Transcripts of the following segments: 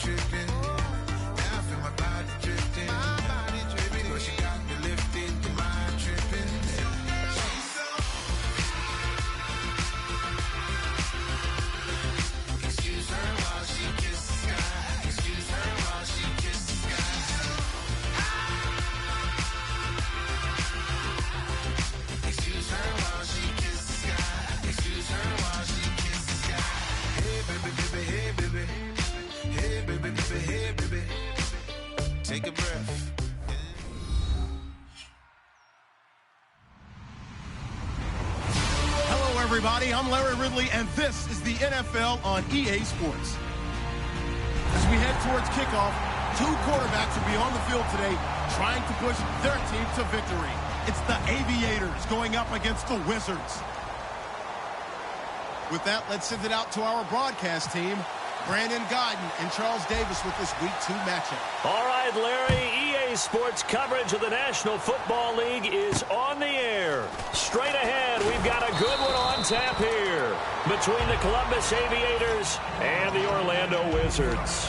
tripping. Now I feel my body drifting. But she got me lifted, the mind tripping. Excuse her while she kisses the sky. Excuse her while she kisses the sky. Excuse her while she kisses the sky. Excuse her while she kisses the sky. Hey baby, baby, hey baby. Hey baby, baby, hey baby. Take a breath. Hello, everybody. I'm Larry Ridley, and this is the NFL on EA Sports. As we head towards kickoff, two quarterbacks will be on the field today trying to push their team to victory. It's the Aviators going up against the Wizards. With that, let's send it out to our broadcast team. Brandon Godden and Charles Davis with this Week 2 matchup. All right, Larry, EA Sports coverage of the National Football League is on the air. Straight ahead, we've got a good one on tap here between the Columbus Aviators and the Orlando Wizards.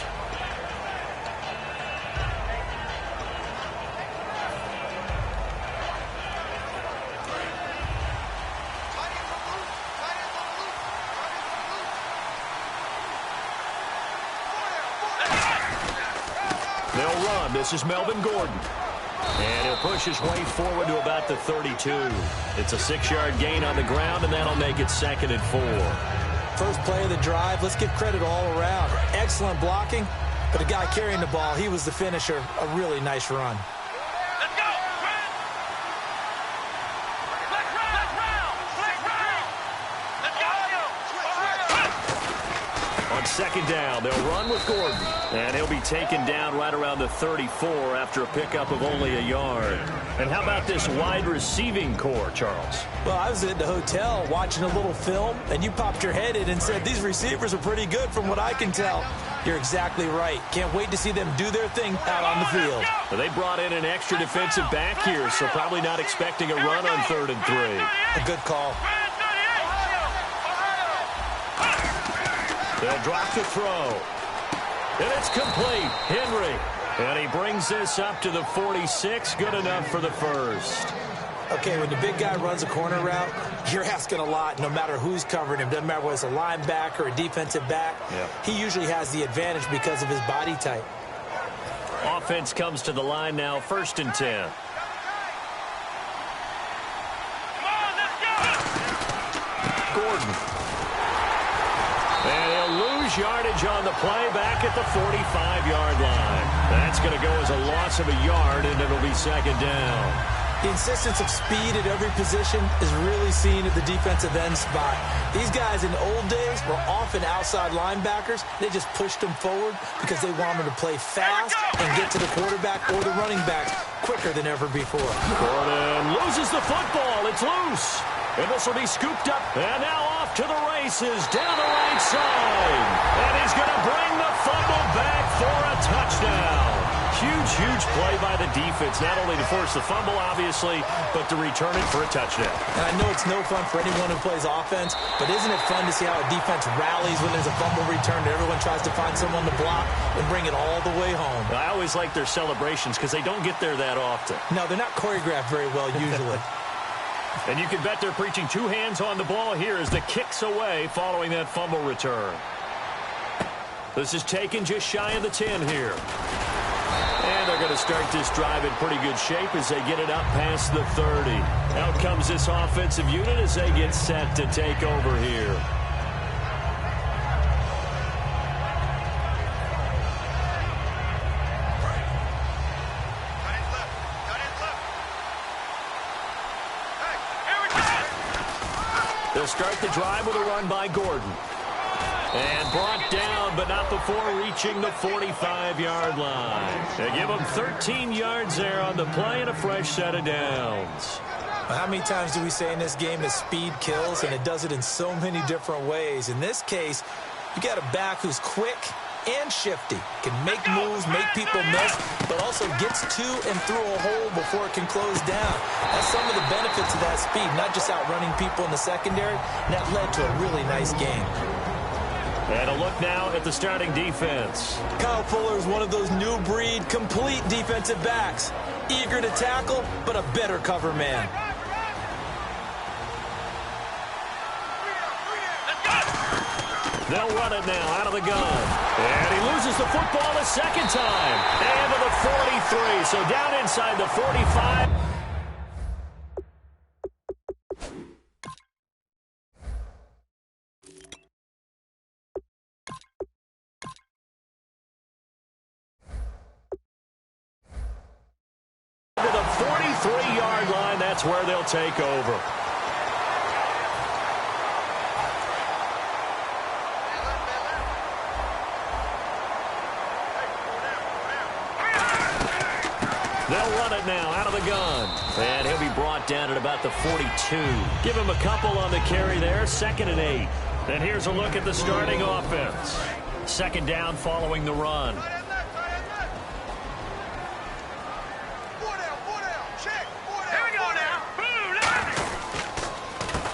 They'll run. This is Melvin Gordon. And he'll push his way forward to about the 32. It's a 6-yard gain on the ground, and that'll make it 2nd and 4. First play of the drive, let's give credit all around. Excellent blocking, but the guy carrying the ball, he was the finisher. A really nice run. Let's go! On 2nd down, they'll run with Gordon. And he'll be taken down right around the 34 after a pickup of only a yard. And how about this wide receiving core, Charles? Well, I was at the hotel watching a little film, and you popped your head in and said, these receivers are pretty good from what I can tell. You're exactly right. Can't wait to see them do their thing out on the field. Well, they brought in an extra defensive back here, so probably not expecting a run on 3rd and 3. A good call. They'll drop to throw. And it's complete. Henry. And he brings this up to the 46. Good enough for the first. Okay, when the big guy runs a corner route, you're asking a lot no matter who's covering him. Doesn't matter whether it's a linebacker or a defensive back. Yep. He usually has the advantage because of his body type. Offense comes to the line now, 1st and 10. Gordon. And he'll lose yardage on the play back at the 45-yard line. That's going to go as a loss of a yard, and it'll be 2nd down. The insistence of speed at every position is really seen at the defensive end spot. These guys in the old days were often outside linebackers. They just pushed them forward because they wanted to play fast and get to the quarterback or the running back quicker than ever before. Gordon loses the football. It's loose. And this will be scooped up. And now off to the races down the right side. And he's going to bring the fumble back for a touchdown. Huge play by the defense, not only to force the fumble, obviously, but to return it for a touchdown. And I know it's no fun for anyone who plays offense, but isn't it fun to see how a defense rallies when there's a fumble return and everyone tries to find someone to block and bring it all the way home? I always like their celebrations because they don't get there that often. No, they're not choreographed very well usually. And you can bet they're preaching 2 hands on the ball here as the kick's away following that fumble return. This is taken just shy of the 10 here. And they're going to start this drive in pretty good shape as they get it up past the 30. Out comes this offensive unit as they get set to take over here. They'll start the drive with a run by Gordon. And brought down, but not before reaching the 45-yard line. They give him 13 yards there on the play and a fresh set of downs. How many times do we say in this game that speed kills, and it does it in so many different ways? In this case, you got a back who's quick and shifty, can make moves, make people miss, but also gets to and through a hole before it can close down. That's some of the benefits of that speed, not just outrunning people in the secondary, and that led to a really nice game. And a look now at the starting defense. Kyle Fuller is one of those new breed, complete defensive backs. Eager to tackle, but a better cover man. They'll run it now out of the gun. And he loses the football a second time. And to the 43. So down inside the 45. To the 43-yard line, that's where they'll take over. They'll run it now out of the gun. And he'll be brought down at about the 42. Give him a couple on the carry there, 2nd and 8. And here's a look at the starting offense. 2nd down following the run.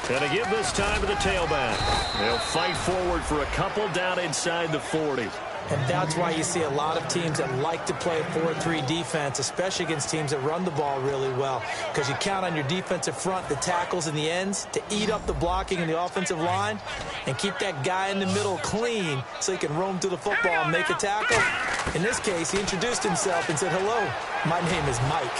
And to give this time to the tailback. They'll fight forward for a couple down inside the 40. And that's why you see a lot of teams that like to play 4-3 defense, especially against teams that run the ball really well, because you count on your defensive front, the tackles and the ends, to eat up the blocking in the offensive line and keep that guy in the middle clean so he can roam through the football and make a tackle. In this case, he introduced himself and said, "Hello, my name is Mike."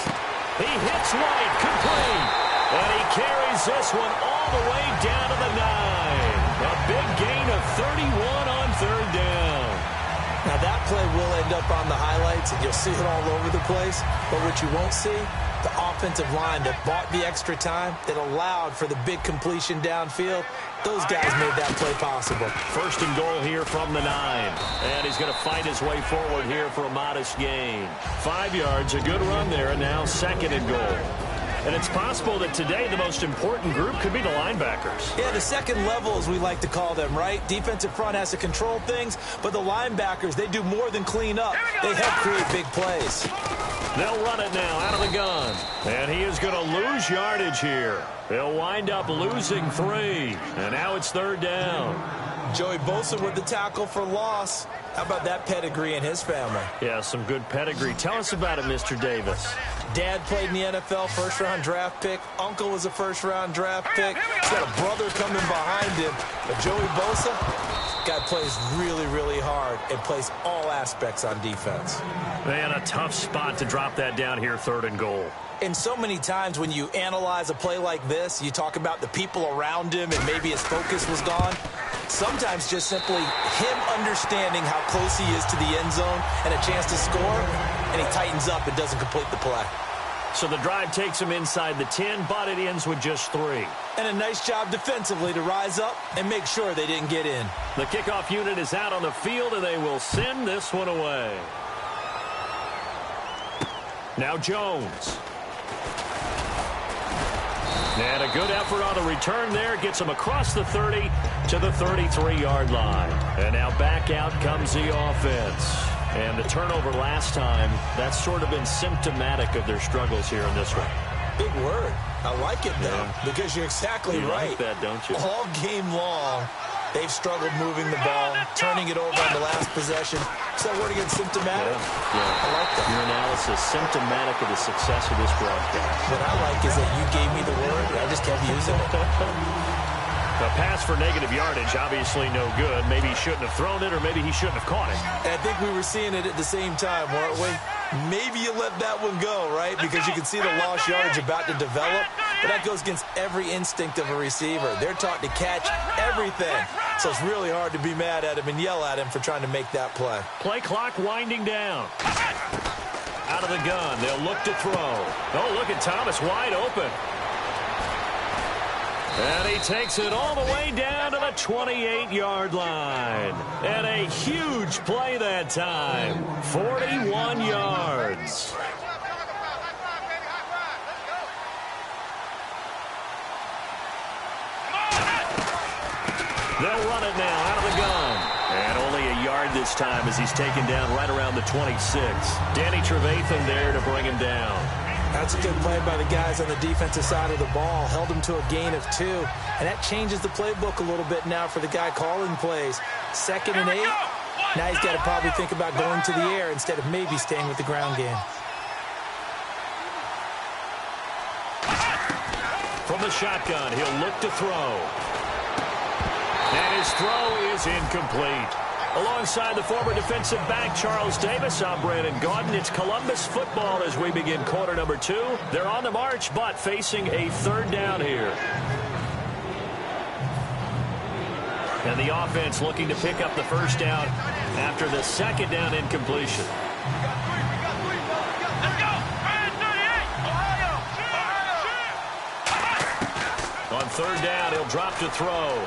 He hits White, complete. And he carries this one all the way down to the 9. A big gain of 31 on 3rd down. Now, that play will end up on the highlights, and you'll see it all over the place. But what you won't see, the offensive line that bought the extra time, that allowed for the big completion downfield, those guys made that play possible. 1st and goal here from the 9. And he's going to fight his way forward here for a modest gain. 5 yards, a good run there, and now 2nd and goal. And it's possible that today the most important group could be the linebackers. Yeah, the second level, as we like to call them, right? Defensive front has to control things, but the linebackers, they do more than clean up. They help create big plays. They'll run it now out of the gun. And he is going to lose yardage here. They'll wind up losing 3. And now it's 3rd down. Joey Bosa with the tackle for loss. How about that pedigree in his family? Yeah, some good pedigree. Tell us about it, Mr. Davis. Dad played in the NFL, 1st-round draft pick. Uncle was a 1st-round draft pick. He's got a brother coming behind him. But Joey Bosa, guy plays really, really hard and plays all aspects on defense. Man, a tough spot to drop that down here, 3rd and goal. And so many times when you analyze a play like this, you talk about the people around him and maybe his focus was gone. Sometimes just simply him understanding how close he is to the end zone and a chance to score, and he tightens up and doesn't complete the play. So the drive takes him inside the 10, but it ends with just 3. And a nice job defensively to rise up and make sure they didn't get in. The kickoff unit is out on the field, and they will send this one away. Now Jones. And a good effort on the return there. Gets him across the 30 to the 33-yard line. And now back out comes the offense. And the turnover last time, that's sort of been symptomatic of their struggles here in this one. Big word. I like it, though, because you're exactly right. You like that, don't you? All game long, they've struggled moving the ball, turning it over on the last possession. Is that word again, symptomatic? Yeah. I like that. Your analysis, symptomatic of the success of this broadcast. What I like is that you gave me the word, and I just kept using it. A pass for negative yardage, obviously no good. Maybe he shouldn't have thrown it, or maybe he shouldn't have caught it. And I think we were seeing it at the same time, weren't we? Maybe you let that one go, right? Because you can see the lost yardage about to develop. But that goes against every instinct of a receiver. They're taught to catch everything. So it's really hard to be mad at him and yell at him for trying to make that play. Play clock winding down. Out of the gun. They'll look to throw. Oh, look at Thomas wide open. And he takes it all the way down to the 28-yard line. And a huge play that time. 41 yards. They'll run it now out of the gun. And only a yard this time as he's taken down right around the 26. Danny Trevathan there to bring him down. That's a good play by the guys on the defensive side of the ball. Held them to a gain of 2. And that changes the playbook a little bit now for the guy calling plays. 2nd and 8. Now he's got to probably think about going to the air instead of maybe staying with the ground game. From the shotgun, he'll look to throw. And his throw is incomplete. Alongside the former defensive back, Charles Davis, I'm Brandon Gaudin. It's Columbus football as we begin quarter number 2. They're on the march, but facing a 3rd down here. And the offense looking to pick up the 1st down after the 2nd down incompletion. On 3rd down, he'll drop to throw.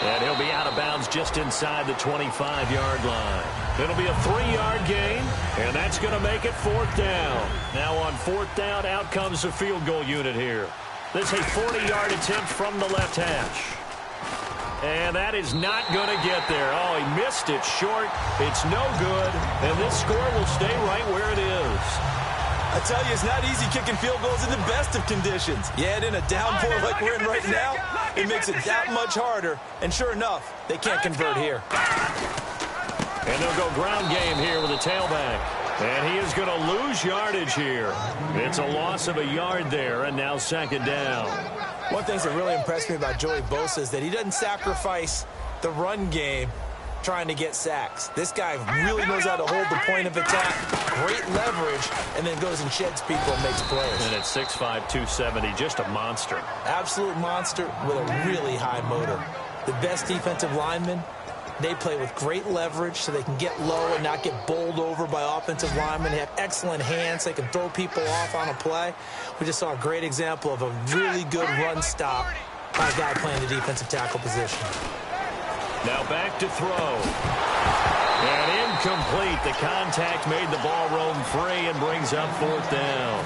And he'll be out of bounds just inside the 25-yard line. It'll be a 3-yard gain, and that's going to make it 4th down. Now on 4th down, out comes the field goal unit here. This is a 40-yard attempt from the left hash. And that is not going to get there. Oh, he missed it short. It's no good, and this score will stay right where it is. I tell you, it's not easy kicking field goals in the best of conditions. Yet in a downpour like we're in right now, it makes it that much harder. And sure enough, they can't convert here. And they'll go ground game here with a tailback. And he is going to lose yardage here. It's a loss of a yard there, and now 2nd down. One thing that really impressed me about Joey Bosa is that he doesn't sacrifice the run game trying to get sacks. This guy really knows how to hold the point of attack, great leverage, and then goes and sheds people and makes plays. And at 6'5", 270, just a monster. Absolute monster with a really high motor. The best defensive linemen, they play with great leverage so they can get low and not get bowled over by offensive linemen. They have excellent hands. They can throw people off on a play. We just saw a great example of a really good run stop by a guy playing the defensive tackle position. Now back to throw. And incomplete. The contact made the ball roam free and brings up 4th down.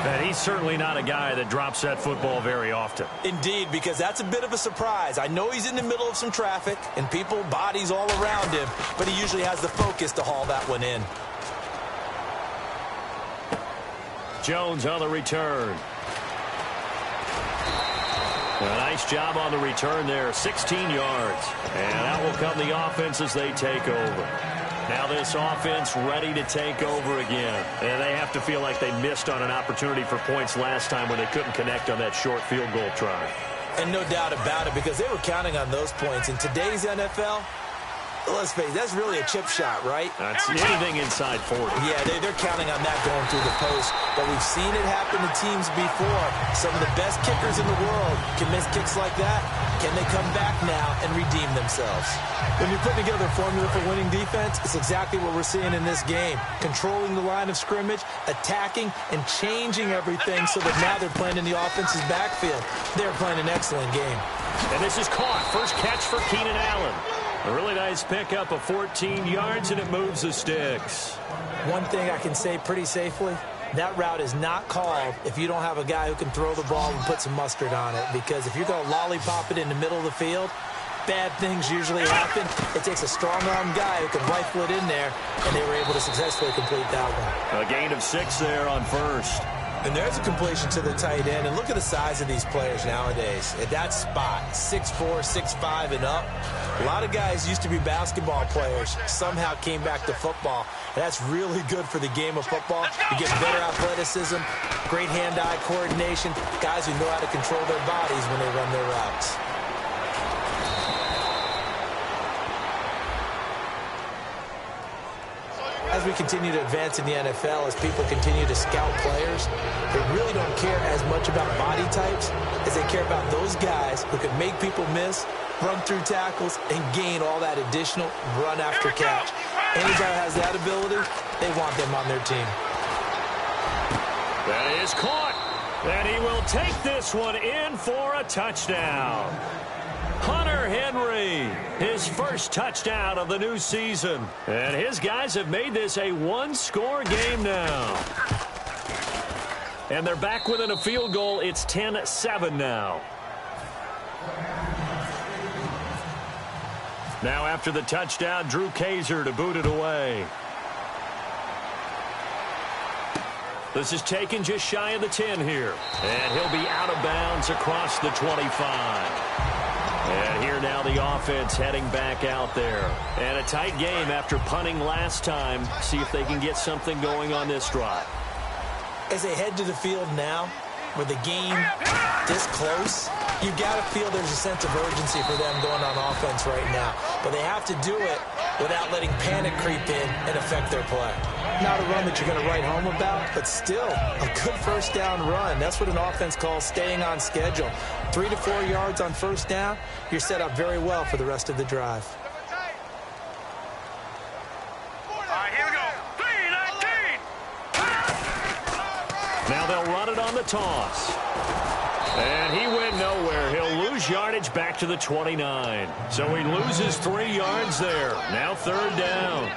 And he's certainly not a guy that drops that football very often. Indeed, because that's a bit of a surprise. I know he's in the middle of some traffic and people, bodies all around him, but he usually has the focus to haul that one in. Jones on the return. A nice job on the return there, 16 yards. And out will come the offense as they take over. Now this offense ready to take over again. And they have to feel like they missed on an opportunity for points last time when they couldn't connect on that short field goal try. And no doubt about it, because they were counting on those points. In today's NFL, let's face it, that's really a chip shot, right? That's anything inside 40. Yeah, they're counting on that going through the post. But we've seen it happen to teams before. Some of the best kickers in the world can miss kicks like that. Can they come back now and redeem themselves? When you put together a formula for winning defense, it's exactly what we're seeing in this game. Controlling the line of scrimmage, attacking, and changing everything so that now they're playing in the offense's backfield. They're playing an excellent game. And this is caught. First catch for Keenan Allen. A really nice pickup of 14 yards, and it moves the sticks. One thing I can say pretty safely, that route is not called if you don't have a guy who can throw the ball and put some mustard on it. Because if you're going to lollipop it in the middle of the field, bad things usually happen. It takes a strong-arm guy who can rifle it in there, and they were able to successfully complete that one. A gain of 6 there on first. And there's a completion to the tight end. And look at the size of these players nowadays. At that spot, 6'4", 6'5", and up. A lot of guys used to be basketball players, somehow came back to football. And that's really good for the game of football. You get better athleticism, great hand-eye coordination, guys who know how to control their bodies when they run their routes. As we continue to advance in the NFL, as people continue to scout players, they really don't care as much about body types as they care about those guys who can make people miss, run through tackles, and gain all that additional run after catch. Any guy has that ability, they want them on their team. That is caught. And he will take this one in for a touchdown. Hunter Henry, his first touchdown of the new season. And his guys have made this a one-score game now. And they're back within a field goal. It's 10-7 now. Now after the touchdown, Drew Kaiser to boot it away. This is taken just shy of the 10 here. And he'll be out of bounds across the 25. And here now the offense heading back out there. And a tight game after punting last time. See if they can get something going on this drive. As they head to the field now, with the game this close, you've got to feel there's a sense of urgency for them going on offense right now. But they have to do it without letting panic creep in and affect their play. Not a run that you're going to write home about, but still a good first down run. That's what an offense calls staying on schedule. 3 to 4 yards on first down, you're set up very well for the rest of the drive. All right, here we go. 3-19. Now they'll run it on the toss. And he went nowhere. He'll lose yardage back to the 29. So he loses 3 yards there. Now third down.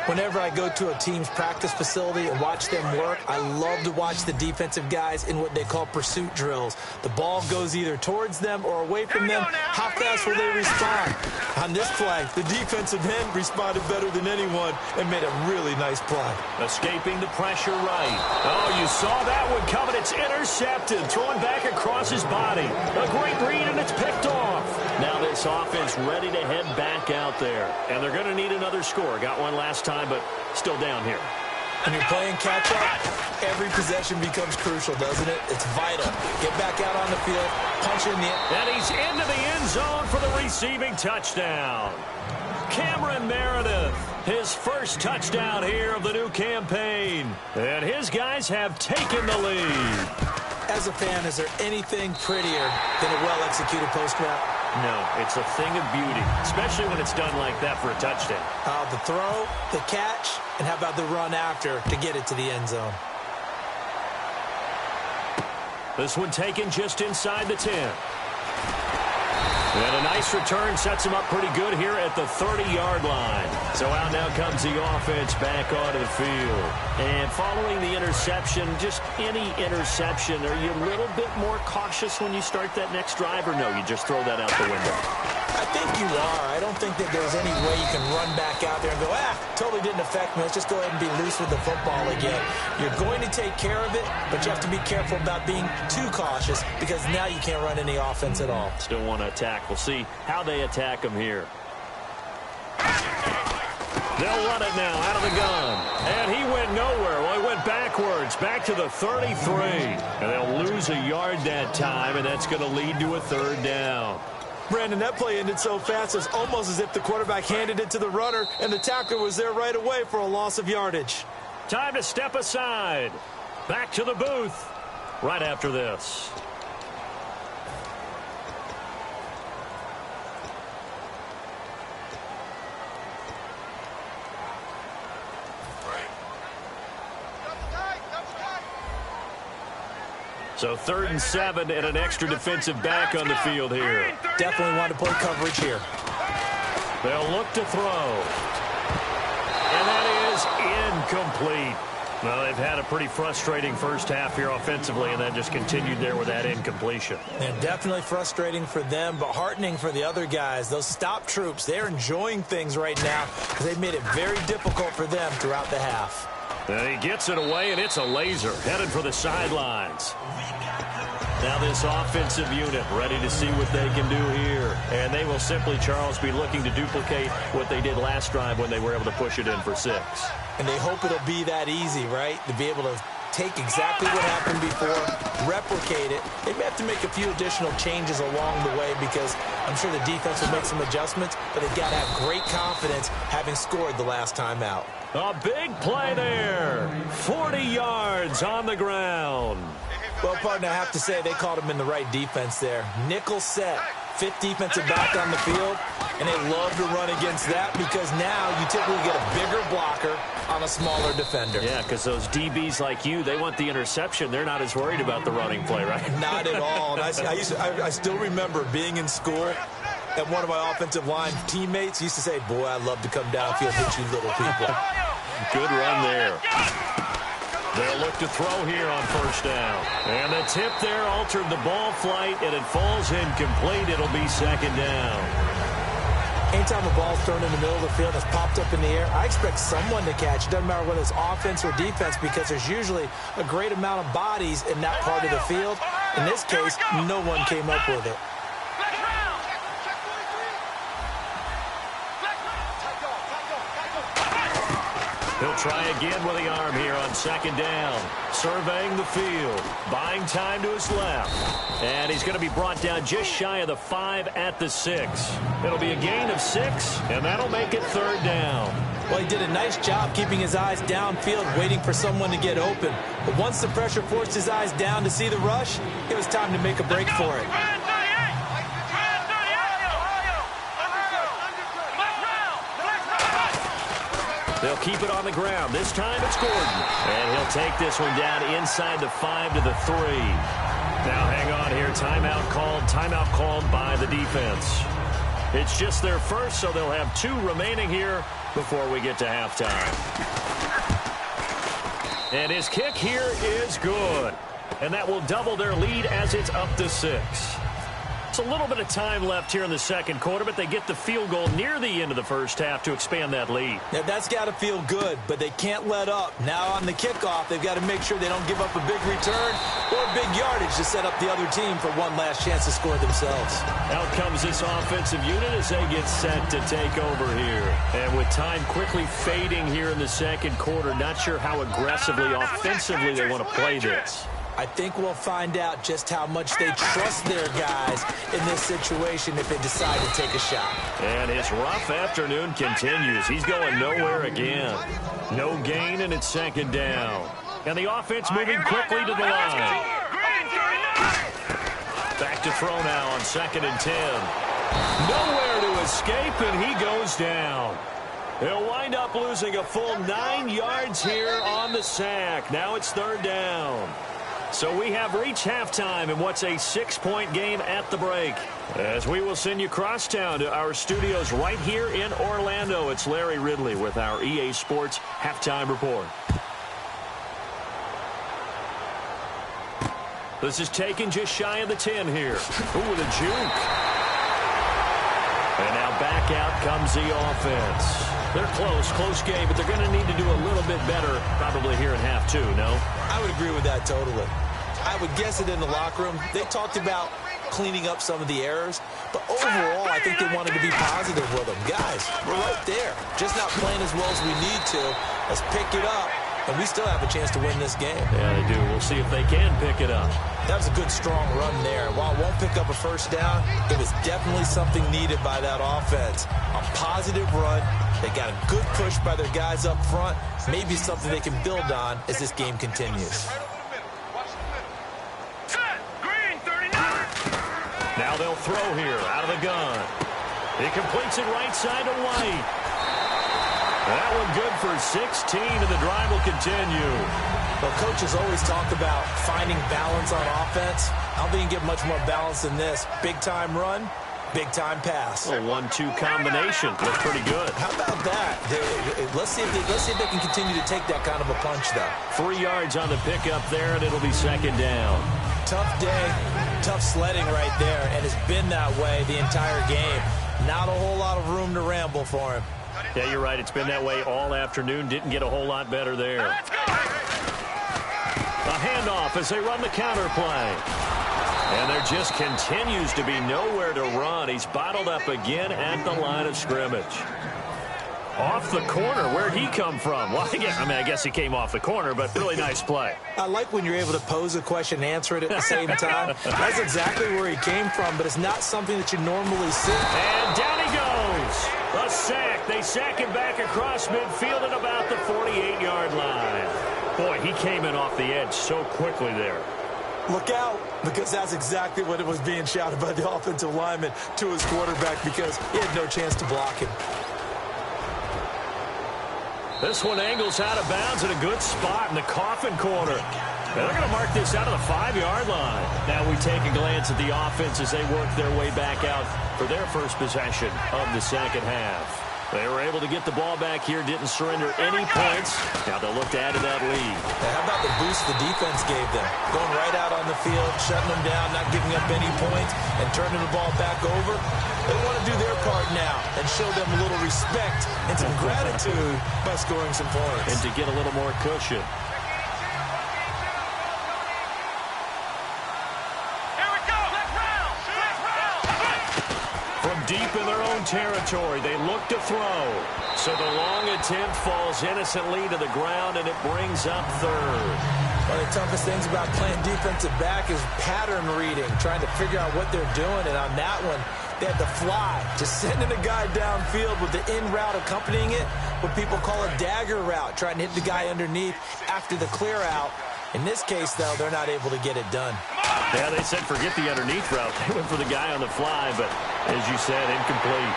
Whenever I go to a team's practice facility and watch them work, I love to watch the defensive guys in what they call pursuit drills. The ball goes either towards them or away from them. How fast will they respond? On this play, the defensive end responded better than anyone and made a really nice play. Escaping the pressure right. Oh, you saw that one coming. It's intercepted. Thrown back across his body. A great read, and it's picked off. Now this offense ready to head back out there. And they're going to need another score. Got one last time, but still down here. When you're playing catch-up, every possession becomes crucial, doesn't it? It's vital. Get back out on the field, punch in the end. And he's into the end zone for the receiving touchdown. Cameron Meredith, his first touchdown here of the new campaign. And his guys have taken the lead. As a fan, is there anything prettier than a well-executed post route? No, it's a thing of beauty, especially when it's done like that for a touchdown. The throw, the catch, and how about the run after to get it to the end zone? This one taken just inside the 10. And a nice return sets him up pretty good here at the 30-yard line. So out now comes the offense back onto the field. And following the interception, just any interception, are you a little bit more cautious when you start that next drive, or no, you just throw that out the window? I think you are. I don't think that there's any way you can run back out there and go, totally didn't affect me. Let's just go ahead and be loose with the football again. You're going to take care of it, but you have to be careful about being too cautious because now you can't run any offense at all. Still want to attack. We'll see how they attack him here. They'll run it now out of the gun. And he went nowhere. Well, he went backwards, back to the 33. And they'll lose a yard that time, and that's going to lead to a third down. Brandon, that play ended so fast, it's almost as if the quarterback handed it to the runner, and the tackler was there right away for a loss of yardage. Time to step aside. Back to the booth right after this. So 3rd and 7 and an extra defensive back on the field here. Definitely want to play coverage here. They'll look to throw. And that is incomplete. Well, they've had a pretty frustrating first half here offensively, and then just continued there with that incompletion. And definitely frustrating for them, but heartening for the other guys. Those stop troops, they're enjoying things right now because they've made it very difficult for them throughout the half. And he gets it away, and it's a laser headed for the sidelines. Now this offensive unit ready to see what they can do here. And they will simply, Charles, be looking to duplicate what they did last drive when they were able to push it in for 6. And they hope it'll be that easy, right? To be able to take exactly what happened before, replicate it. They may have to make a few additional changes along the way because I'm sure the defense will make some adjustments, but they've got to have great confidence having scored the last time out. A big play there. 40 yards on the ground. Well, partner, I have to say they called him in the right defense there. Nickel set, 5th defensive back on the field, and they love to run against that because now you typically get a bigger blocker on a smaller defender. Yeah, because those DBs like you, they want the interception. They're not as worried about the running play, right? Not at all. And I still remember being in school, and one of my offensive line teammates used to say, boy, I'd love to come downfield, hit you little people. Good run there. They'll look to throw here on first down. And the tip there altered the ball flight, and it falls incomplete. It'll be 2nd down. Anytime a ball's thrown in the middle of the field that's popped up in the air, I expect someone to catch. It doesn't matter whether it's offense or defense because there's usually a great amount of bodies in that part of the field. In this case, no one came up with it. He'll try again with the arm here on second down. Surveying the field. Buying time to his left. And he's going to be brought down just shy of the 5 at the 6. It'll be a gain of 6, and that'll make it third down. Well, he did a nice job keeping his eyes downfield, waiting for someone to get open. But once the pressure forced his eyes down to see the rush, it was time to make a break for it. They'll keep it on the ground. This time it's Gordon. And he'll take this one down inside the 5 to the 3. Now hang on here. Timeout called by the defense. It's just their first, so they'll have 2 remaining here before we get to halftime. And his kick here is good. And that will double their lead as it's up to 6. It's a little bit of time left here in the second quarter, but they get the field goal near the end of the first half to expand that lead. Yeah, that's got to feel good, but they can't let up. Now on the kickoff, they've got to make sure they don't give up a big return or big yardage to set up the other team for one last chance to score themselves. Out comes this offensive unit as they get set to take over here. And with time quickly fading here in the second quarter, not sure how aggressively, offensively they want to play this. I think we'll find out just how much they trust their guys in this situation if they decide to take a shot. And his rough afternoon continues. He's going nowhere again. No gain, and it's second down. And the offense moving quickly to the line. Back to throw now on 2nd and 10. Nowhere to escape, and he goes down. He'll wind up losing a full 9 yards here on the sack. Now it's third down. So we have reached halftime in what's a 6-point game at the break. As we will send you crosstown to our studios right here in Orlando, it's Larry Ridley with our EA Sports Halftime Report. This is taken just shy of the 10 here. Ooh, with a juke. And now back out comes the offense. They're close game, but they're going to need to do a little bit better probably here in half 2, no? I would agree with that totally. I would guess it in the locker room. They talked about cleaning up some of the errors, but overall, I think they wanted to be positive with them. Guys, we're right there. Just not playing as well as we need to. Let's pick it up, and we still have a chance to win this game. Yeah, they do. We'll see if they can pick it up. That was a good, strong run there. While it won't pick up a first down, it was definitely something needed by that offense. A positive run. They got a good push by their guys up front. Maybe something they can build on as this game continues. Now they'll throw here out of the gun. He completes it right side to White. That one good for 16, and the drive will continue. Well, coaches always talk about finding balance on offense. I don't think you can get much more balance than this. Big-time run, big-time pass. A 1-2 combination. Looks pretty good. How about that? Let's see if they can continue to take that kind of a punch, though. 3 yards on the pickup there, and it'll be second down. Tough day, tough sledding right there, and it's been that way the entire game. Not a whole lot of room to ramble for him. Yeah, you're right. It's been that way all afternoon. Didn't get a whole lot better there. A handoff as they run the counter play. And there just continues to be nowhere to run. He's bottled up again at the line of scrimmage. Off the corner. Where'd he come from? Well, I guess he came off the corner, but really nice play. I like when you're able to pose a question and answer it at the same time. That's exactly where he came from, but it's not something that you normally see. And down he goes. A sack. They sack him back across midfield at about the 48-yard line. Boy, he came in off the edge so quickly there. Look out, because that's exactly what it was being shouted by the offensive lineman to his quarterback because he had no chance to block him. This one angles out of bounds in a good spot in the coffin corner. And they're going to mark this out of the 5-yard line. Now we take a glance at the offense as they work their way back out for their first possession of the second half. They were able to get the ball back here, didn't surrender any points. Now they'll look to add to that lead. Now, how about the boost the defense gave them? Going right out on the field, shutting them down, not giving up any points, and turning the ball back over. They want to do their scorecard now and show them a little respect and some gratitude by scoring some points. And to get a little more cushion. From deep in their own territory, they look to throw. So the long attempt falls innocently to the ground, and it brings up third. One of the toughest things about playing defensive back is pattern reading, trying to figure out what they're doing. And on that one, they had to fly, just sending a guy downfield with the in route accompanying it, what people call a dagger route, trying to hit the guy underneath after the clear out. In this case, though, they're not able to get it done. Yeah, they said forget the underneath route. They went for the guy on the fly, but as you said, incomplete.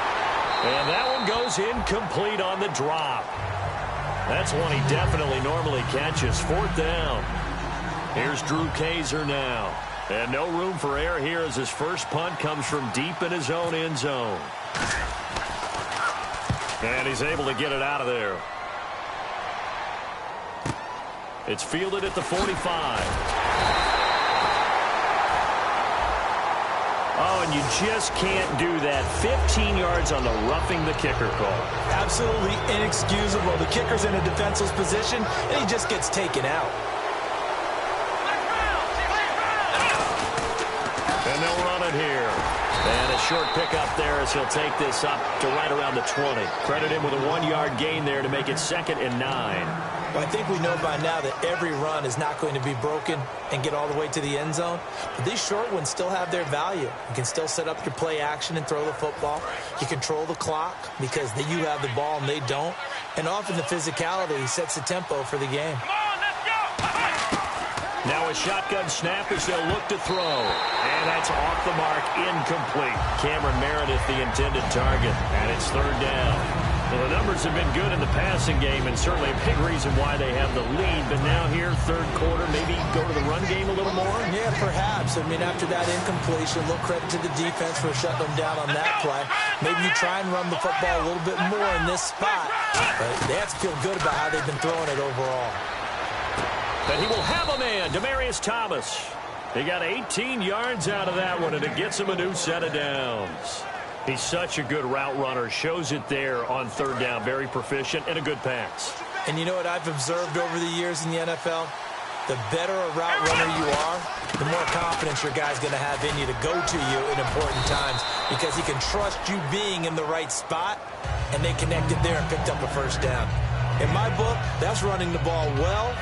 And that one goes incomplete on the drop. That's one he definitely normally catches. Fourth down. Here's Drew Kaiser now. And no room for error here as his first punt comes from deep in his own end zone. And he's able to get it out of there. It's fielded at the 45. Oh, and you just can't do that. 15 yards on the roughing the kicker call. Absolutely inexcusable. The kicker's in a defenseless position, and he just gets taken out. And they'll run it here. And a short pickup there as he'll take this up to right around the 20. Credit him with a 1-yard gain there to make it 2nd and 9. Well, I think we know by now that every run is not going to be broken and get all the way to the end zone. But these short ones still have their value. You can still set up your play action and throw the football. You control the clock because you have the ball and they don't. And often the physicality sets the tempo for the game. Now a shotgun snap as they'll look to throw. And that's off the mark, incomplete. Cameron Meredith, the intended target. And it's 3rd down. Well, the numbers have been good in the passing game, and certainly a big reason why they have the lead. But now here, 3rd quarter, maybe go to the run game a little more? Yeah, perhaps. I mean, after that incompletion, a little credit to the defense for shutting them down on that play. Maybe you try and run the football a little bit more in this spot. But they have to feel good about how they've been throwing it overall. And he will have a man, Demaryius Thomas. He got 18 yards out of that one, and it gets him a new set of downs. He's such a good route runner. Shows it there on 3rd down. Very proficient and a good pass. And you know what I've observed over the years in the NFL? The better a route runner you are, the more confidence your guy's going to have in you to go to you in important times because he can trust you being in the right spot, and they connected there and picked up a 1st down. In my book, that's running the ball well,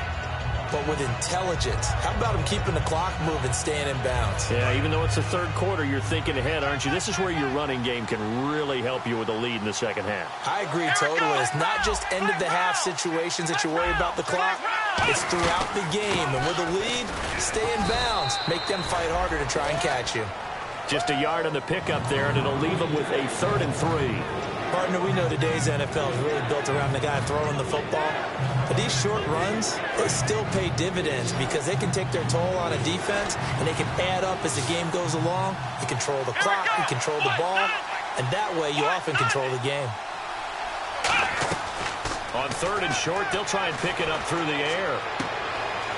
but with intelligence. How about him keeping the clock moving, staying in bounds? Yeah, even though it's the 3rd quarter, you're thinking ahead, aren't you? This is where your running game can really help you with a lead in the 2nd half. I agree totally. It's not just end-of-the-half situations that you worry about the clock. It's throughout the game. And with a lead, stay in bounds. Make them fight harder to try and catch you. Just a yard on the pickup there, and it'll leave them with a 3rd and 3. Partner, we know today's NFL is really built around the guy throwing the football. But these short runs, they still pay dividends because they can take their toll on a defense, and they can add up as the game goes along. You control the clock, you control the ball, and that way you often control the game. On 3rd and short, they'll try and pick it up through the air.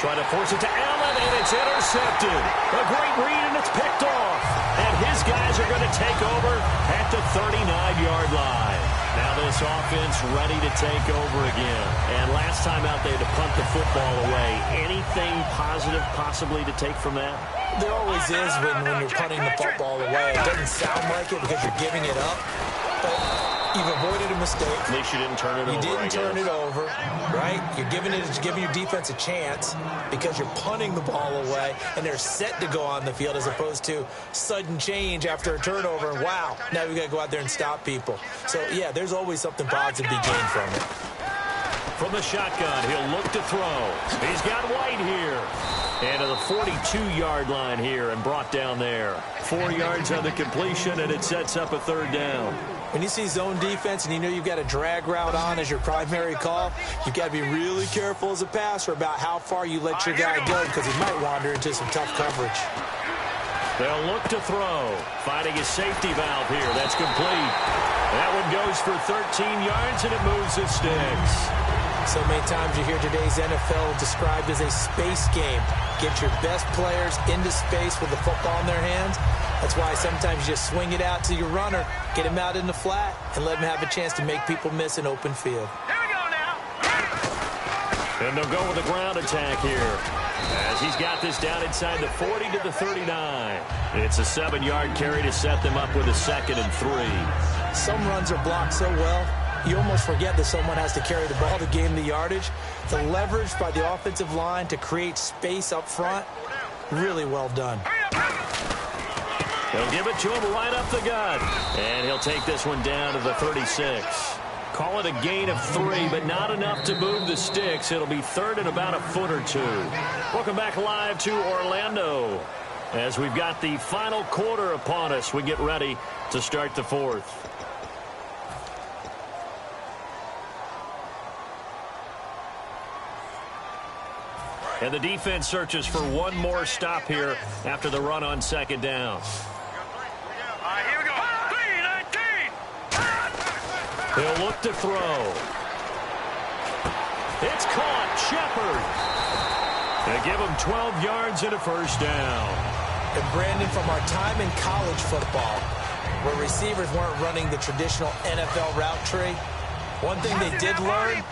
Try to force it to Allen, and it's intercepted. A great read, and it's picked off. And his guys are going to take over at the 39-yard line. Now this offense ready to take over again. And last time out, they had to punt the football away. Anything positive possibly to take from that? There always is when you're punting the football away. It doesn't sound like it because you're giving it up. But you've avoided a mistake. At least you didn't turn it over. You didn't turn it over, right? You're giving your defense a chance because you're punting the ball away, and they're set to go on the field as opposed to sudden change after a turnover. And wow, now we got to go out there and stop people. So, yeah, there's always something positive to be gained from it. From the shotgun, he'll look to throw. He's got White here. And to the 42-yard line here and brought down there. 4 yards on the completion, and it sets up a 3rd down. When you see zone defense and you know you've got a drag route on as your primary call, you've got to be really careful as a passer about how far you let your guy go because he might wander into some tough coverage. They'll look to throw. Finding a safety valve here. That's complete. That one goes for 13 yards, and it moves the sticks. So many times you hear today's NFL described as a space game. Get your best players into space with the football in their hands. That's why sometimes you just swing it out to your runner, get him out in the flat, and let him have a chance to make people miss an open field. Here we go now. And they'll go with a ground attack here, as he's got this down inside the 40 to the 39. It's a 7-yard carry to set them up with a 2nd and 3. Some runs are blocked so well, you almost forget that someone has to carry the ball to gain the yardage. The leverage by the offensive line to create space up front, really well done. They'll give it to him right up the gut. And he'll take this one down to the 36. Call it a gain of 3, but not enough to move the sticks. It'll be 3rd and about a foot or 2. Welcome back live to Orlando. As we've got the final quarter upon us, we get ready to start the 4th. And the defense searches for one more stop here after the run on 2nd down. Here we go. 3-19. He'll look to throw. It's caught. Shepard. They give him 12 yards and a first down. And Brandon, from our time in college football, where receivers weren't running the traditional NFL route tree, one thing they did learn,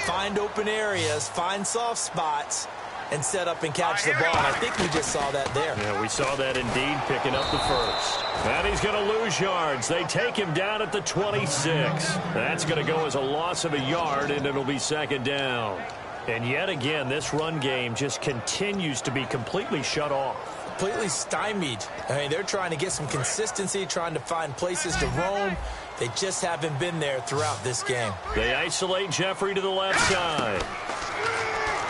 find open areas, find soft spots, and set up and catch the ball. I think we just saw that there. Yeah, we saw that indeed, picking up the first. And he's going to lose yards. They take him down at the 26. That's going to go as a loss of a yard, and it'll be 2nd down. And yet again, this run game just continues to be completely shut off. Completely stymied. I mean, they're trying to get some consistency, trying to find places to roam. They just haven't been there throughout this game. They isolate Jeffrey to the left side.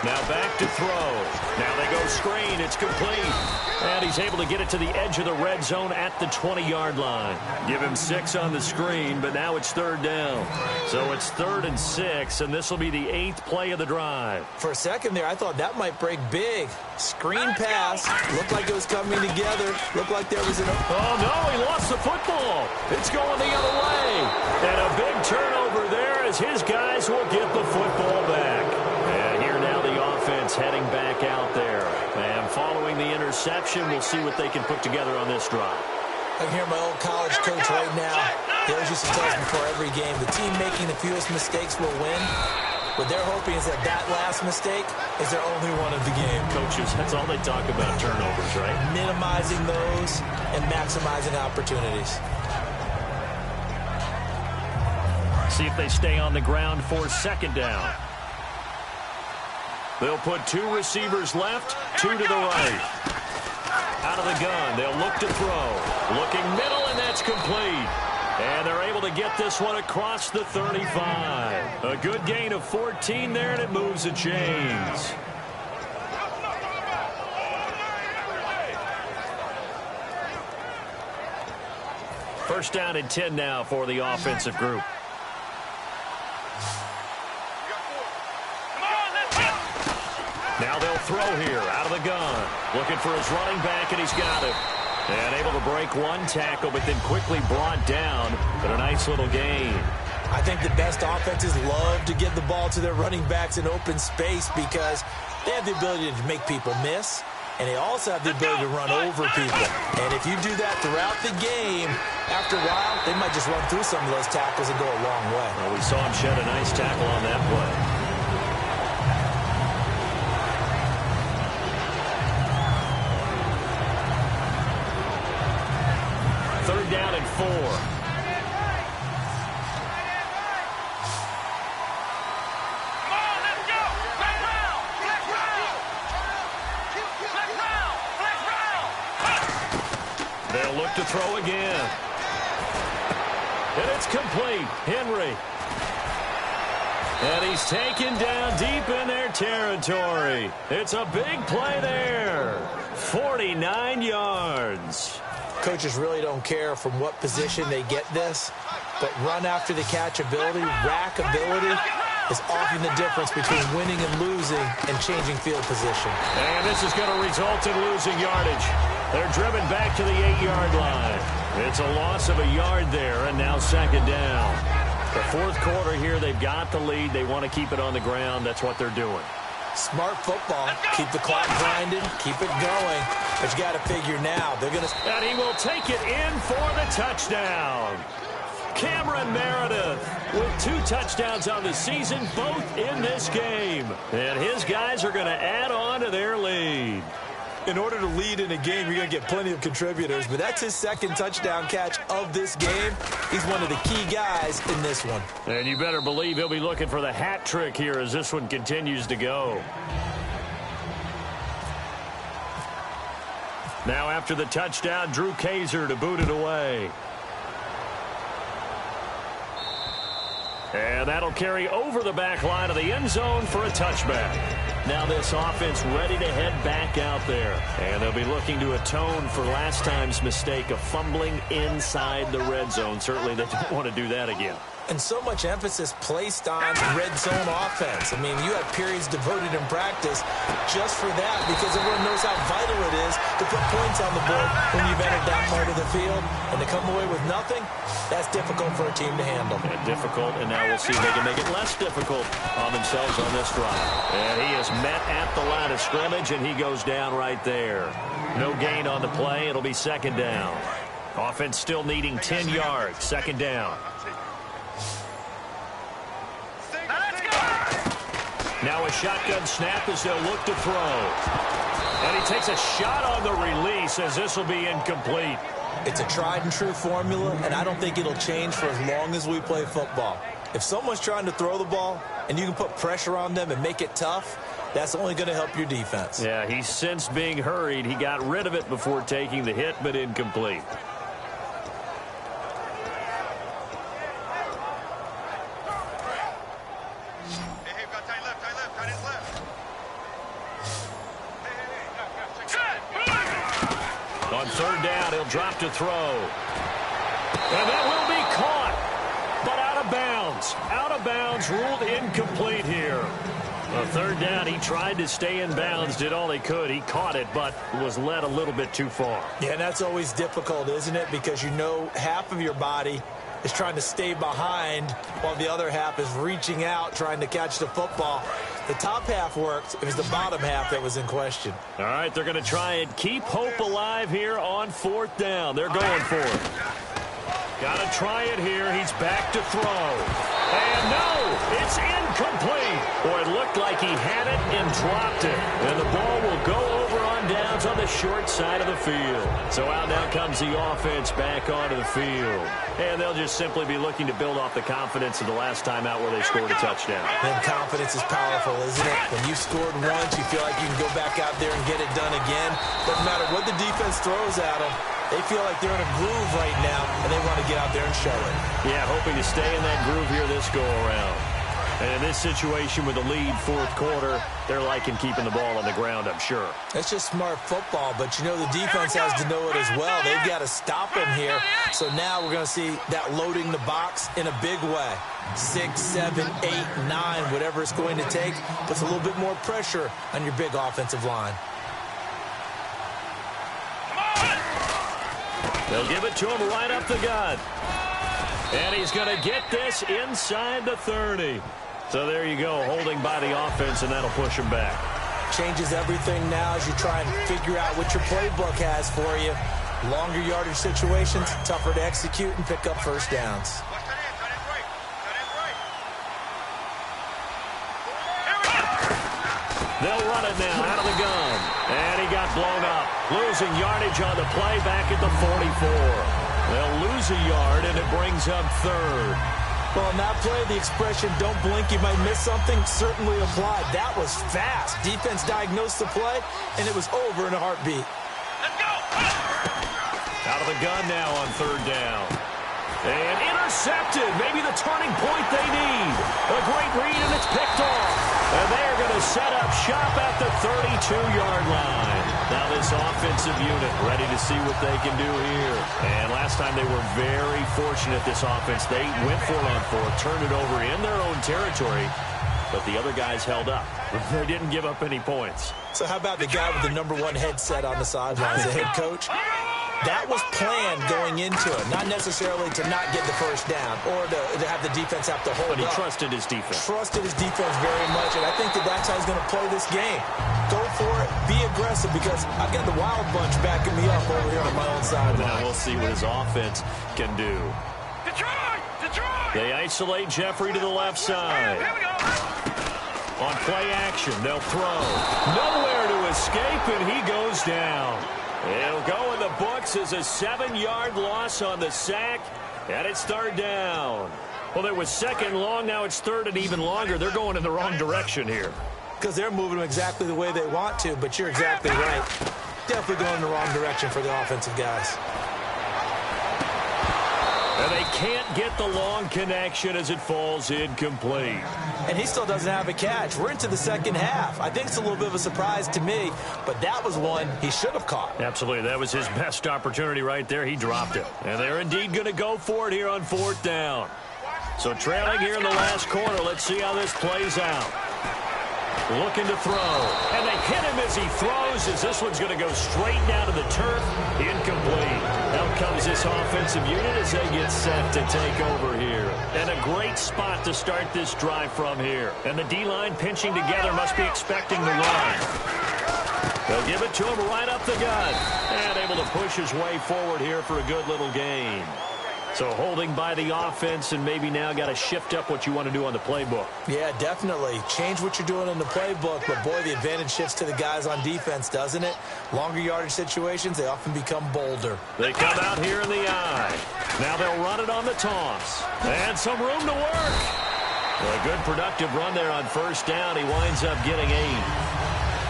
Now back to throw. Now they go screen. It's complete. And he's able to get it to the edge of the red zone at the 20-yard line. Give him 6 on the screen, but now it's 3rd down. So it's 3rd and 6, and this will be the 8th play of the drive. For a second there, I thought that might break big. Screen pass. Looked like it was coming together. Looked like there was an... Oh, no, he lost the football. It's going the other way. And a big turnover there as his guys will get the football back. And here now the offense heading back out there. And following the interception, we'll see what they can put together on this drive. I can hear my old college coach right now. He always used to tell us before every game, the team making the fewest mistakes will win. What they're hoping is that that last mistake is their only one of the game. Coaches, that's all they talk about, turnovers, right? Minimizing those and maximizing opportunities. See if they stay on the ground for 2nd down. They'll put 2 receivers left, 2 to the right. Out of the gun, they'll look to throw. Looking middle, and that's complete. And they're able to get this one across the 35. A good gain of 14 there, and it moves the chains. First down and 10 now for the offensive group. Now they'll throw here out of the gun. Looking for his running back, and he's got it. And able to break one tackle, but then quickly brought down. But a nice little gain. I think the best offenses love to get the ball to their running backs in open space because they have the ability to make people miss, and they also have the ability to run over people. And if you do that throughout the game, after a while, they might just run through some of those tackles and go a long way. Well, we saw him shed a nice tackle on that play. Third down and 4. They'll look to throw again. And it's complete. Henry. And he's taken down deep in their territory. It's a big play there. 49 yards. Coaches really don't care from what position they get this, but run after the catch ability, rack ability is often the difference between winning and losing and changing field position. And this is going to result in losing yardage. They're driven back to the 8-yard line. It's a loss of a yard there, and now 2nd down. The fourth quarter here, they've got the lead. They want to keep it on the ground. That's what they're doing. Smart football. Keep the clock grinding. Keep it going. But you got to figure now. They're going to... And he will take it in for the touchdown. Cameron Meredith with 2 touchdowns on the season, both in this game. And his guys are going to add on to their lead. In order to lead in a game, you're going to get plenty of contributors, but that's his second touchdown catch of this game. He's one of the key guys in this one. And you better believe he'll be looking for the hat trick here as this one continues to go. Now after the touchdown, Drew Kaiser to boot it away. And that'll carry over the back line of the end zone for a touchback. Now this offense ready to head back out there. And they'll be looking to atone for last time's mistake of fumbling inside the red zone. Certainly they don't want to do that again. And so much emphasis placed on red zone offense. I mean, you have periods devoted in practice just for that because everyone knows how vital it is to put points on the board when you've entered that part of the field. And to come away with nothing, that's difficult for a team to handle. And difficult, and now we'll see if they can make it less difficult on themselves on this drive. And he is met at the line of scrimmage, and he goes down right there. No gain on the play. It'll be second down. Offense still needing 10 yards. Second down. Now a shotgun snap as they'll look to throw. And he takes a shot on the release as this will be incomplete. It's a tried and true formula, and I don't think it'll change for as long as we play football. If someone's trying to throw the ball and you can put pressure on them and make it tough, that's only going to help your defense. Yeah, he sensed being hurried. He got rid of it before taking the hit, but incomplete. On third down, he'll drop to throw. And that will be caught, but out of bounds. Out of bounds, ruled incomplete here. On third down, he tried to stay in bounds, did all he could. He caught it, but was led a little bit too far. Yeah, and that's always difficult, isn't it? Because you know half of your body is trying to stay behind while the other half is reaching out, trying to catch the football. The top half worked. It was the bottom half that was in question. All right, they're going to try and keep hope alive here on fourth down. They're going for it. Got to try it here. He's back to throw. And no, it's incomplete. Boy, it looked like he had it and dropped it. And the ball will go over on downs on the short side of the field. So out now comes the offense back onto the field. And they'll just simply be looking to build off the confidence of the last time out where they scored a touchdown. And confidence is powerful, isn't it? When you scored once, you feel like you can go back out there and get it done again. Doesn't matter what the defense throws at them. They feel like they're in a groove right now, and they want to get out there and show it. Yeah, hoping to stay in that groove here this go-around. And in this situation with the lead fourth quarter, they're liking keeping the ball on the ground, I'm sure. That's just smart football, but you know the defense has to know it as well. They've got to stop him here. So now we're going to see that loading the box in a big way. 6, 7, 8, 9, whatever it's going to take, puts a little bit more pressure on your big offensive line. They'll give it to him right up the gut. And he's going to get this inside the 30. So there you go, holding by the offense, and that'll push him back. Changes everything now as you try and figure out what your playbook has for you. Longer yardage situations, tougher to execute and pick up first downs. They'll run it now out of the gun. And he got blown up. Losing yardage on the play back at the 44. They'll lose a yard, and it brings up third. Well, on that play, the expression, don't blink, you might miss something, certainly applied. That was fast. Defense diagnosed the play, and it was over in a heartbeat. Let's go! Out of the gun now on third down. And intercepted. Maybe the turning point they need. A great read, and it's picked off. And they're going to set up shop at the 32-yard line. Now this offensive unit ready to see what they can do here. And last time they were very fortunate, this offense. They went for it on fourth, turned it over in their own territory, but the other guys held up. They didn't give up any points. So how about the guy with the #1 headset on the sidelines, the head coach? That was planned going into it, not necessarily to not get the first down or to have the defense have to hold up. But he trusted his defense. Trusted his defense very much, and I think that's how he's going to play this game. Go for it, be aggressive, because I've got the Wild Bunch backing me up over here on my own sideline. Now we'll see what his offense can do. Detroit! Detroit! They isolate Jeffrey to the left side. Here we go. On play action, they'll throw. Nowhere to escape, and he goes down. It'll go in the books as a 7-yard loss on the sack, and it's third down. Well, there was second long. Now it's third and even longer. They're going in the wrong direction here. Because they're moving them exactly the way they want to, but you're exactly right. Definitely going in the wrong direction for the offensive guys. And they can't get the long connection as it falls incomplete. And he still doesn't have a catch. We're into the second half. I think it's a little bit of a surprise to me, but that was one he should have caught. Absolutely. That was his best opportunity right there. He dropped it. And they're indeed going to go for it here on fourth down. So trailing here in the last quarter. Let's see how this plays out. Looking to throw. And they hit him as he throws, as this one's going to go straight down to the turf. Incomplete. Out comes this offensive unit as they get set to take over here. And a great spot to start this drive from here. And the D-line pinching together must be expecting the run. They'll give it to him right up the gut. And able to push his way forward here for a good little gain. So holding by the offense, and maybe now got to shift up what you want to do on the playbook. Yeah, definitely. Change what you're doing in the playbook, but boy, the advantage shifts to the guys on defense, doesn't it? Longer yardage situations, they often become bolder. They come out here in the eye. Now they'll run it on the toss. And some room to work. Well, a good productive run there on first down. He winds up getting 8.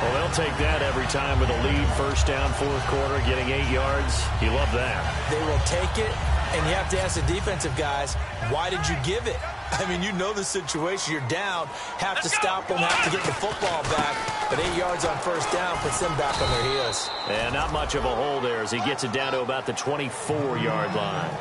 Well, they'll take that every time with a lead. First down, fourth quarter, getting 8 yards. You love that. They will take it. And you have to ask the defensive guys, why did you give it? I mean, you know the situation. You're down, have to stop them, have to get the football back. But 8 yards on first down puts them back on their heels. And not much of a hole there as he gets it down to about the 24-yard line.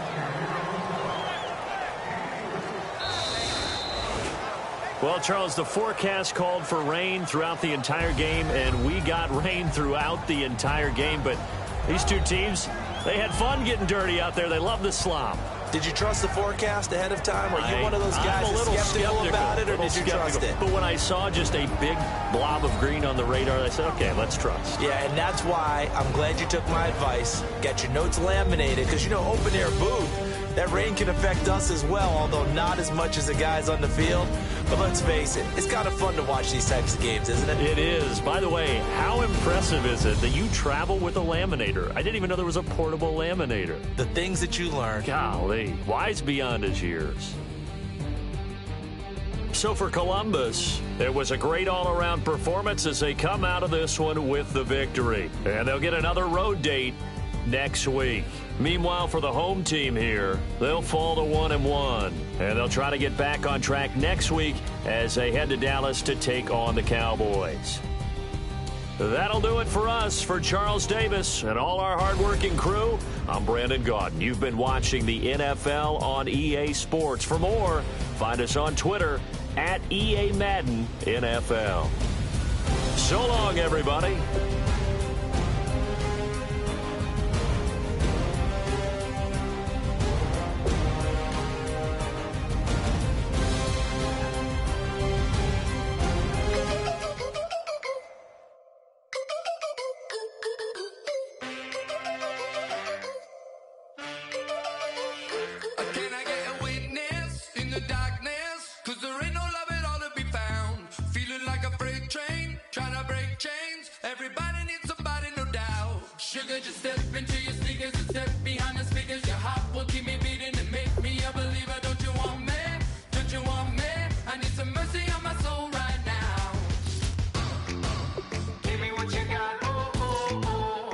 Well, Charles, the forecast called for rain throughout the entire game, and we got rain throughout the entire game. But these two teams, they had fun getting dirty out there. They love the slop. Did you trust the forecast ahead of time? Were you one of those guys that's skeptical about it, or did you trust it? But when I saw just a big blob of green on the radar, I said, okay, let's trust. Yeah, and that's why I'm glad you took my advice. Got your notes laminated, because, you know, open-air booth, that rain can affect us as well, although not as much as the guys on the field. But let's face it, it's kind of fun to watch these types of games, isn't it? It is. By the way, how impressive is it that you travel with a laminator? I didn't even know there was a portable laminator. The things that you learn. Golly, wise beyond his years. So for Columbus, it was a great all-around performance as they come out of this one with the victory. And they'll get another road date next week. Meanwhile, for the home team here, they'll fall to 1-1, and they'll try to get back on track next week as they head to Dallas to take on the Cowboys. That'll do it for us. For Charles Davis and all our hardworking crew, I'm Brandon Gaudin. You've been watching the NFL on EA Sports. For more, find us on Twitter at EA Madden NFL. So long, everybody. Just step into your sneakers and step behind the speakers. Your heart will keep me beating and make me a believer. Don't you want me? Don't you want me? I need some mercy on my soul right now. Give me what you got. Oh, oh, oh.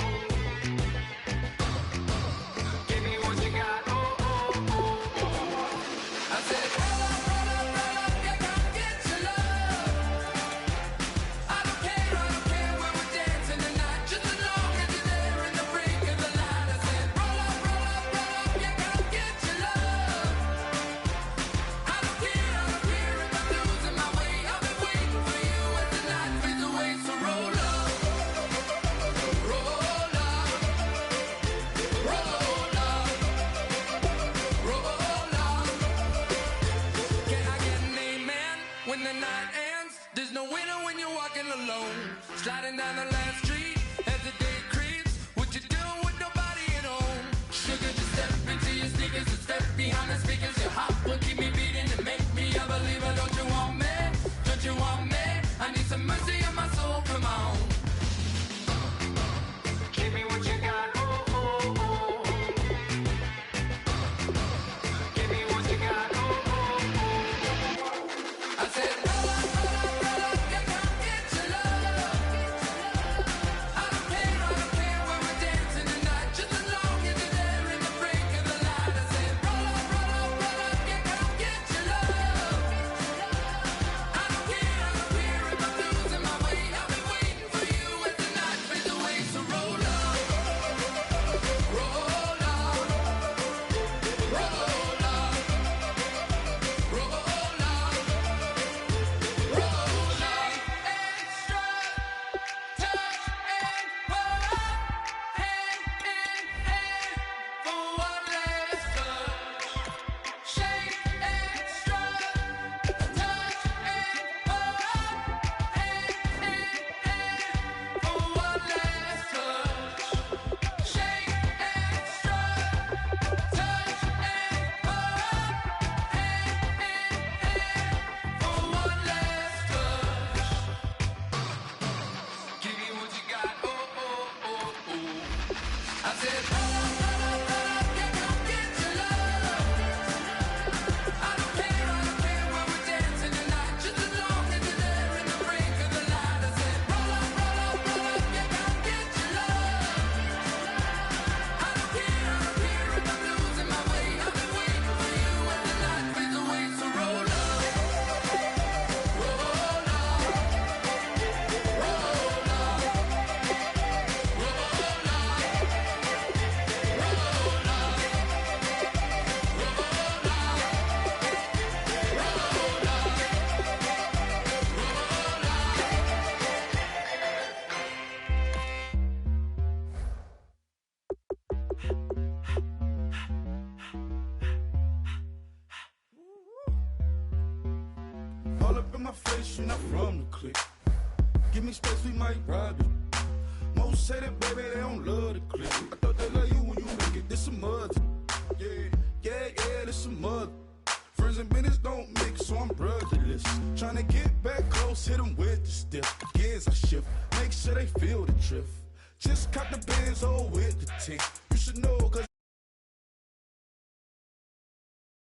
Give me what you got. Oh, oh, oh, oh. I said, roll up, yeah, come get your love. I don't care where we're dancing tonight. Just as long as you're there in the freak. a winner when you're walking alone. Sliding down the last street as the day creeps. What you doing with nobody at home? Sugar, just step into your sneakers and step behind the speakers. Your heart will keep me beating and make me a believer. Don't you want me? Don't you want me? I need some mercy on my soul, come on. Give me what you got, oh, oh, oh. Give me what you got, oh, oh, oh. I said, roll up, yeah, come get your love. I don't care when we're dancing tonight. Just as long as you're there in the break of the light. I said, roll up, yeah, come get your love. I don't care if I'm losing my way. I've been waiting for you as the night fades away. So roll up, roll up, roll up, roll up, roll up. Extra, touch and pull up, hand in hand for one last touch. Shake extra, touch and pull up, hand in hand for one last touch. Shake extra, touch and pull up, hand in hand for one last touch. Give me what you got, oh, oh, oh, oh. I said, roll up, yeah, come get your love. I don't care when we're dancing tonight. Just as long as you're there in the break of the light. I said, roll up, yeah, come get your love. I don't care if I'm losing my way. I've been waiting for you as the night fades away. So roll up, roll up, roll up, roll up, All up in my face, you're not from the clique. Give me space, we might rob it. Most say that, baby, they don't love the clique. I thought they love you when you make it. This some mud. Yeah, this some mud. Friends and business don't mix, so I'm brotherless. Tryna get back close, hit them with the stiff. Gears I shift, make sure they feel the drift. Just cop the Benz, oh, with the tick. You should know, cause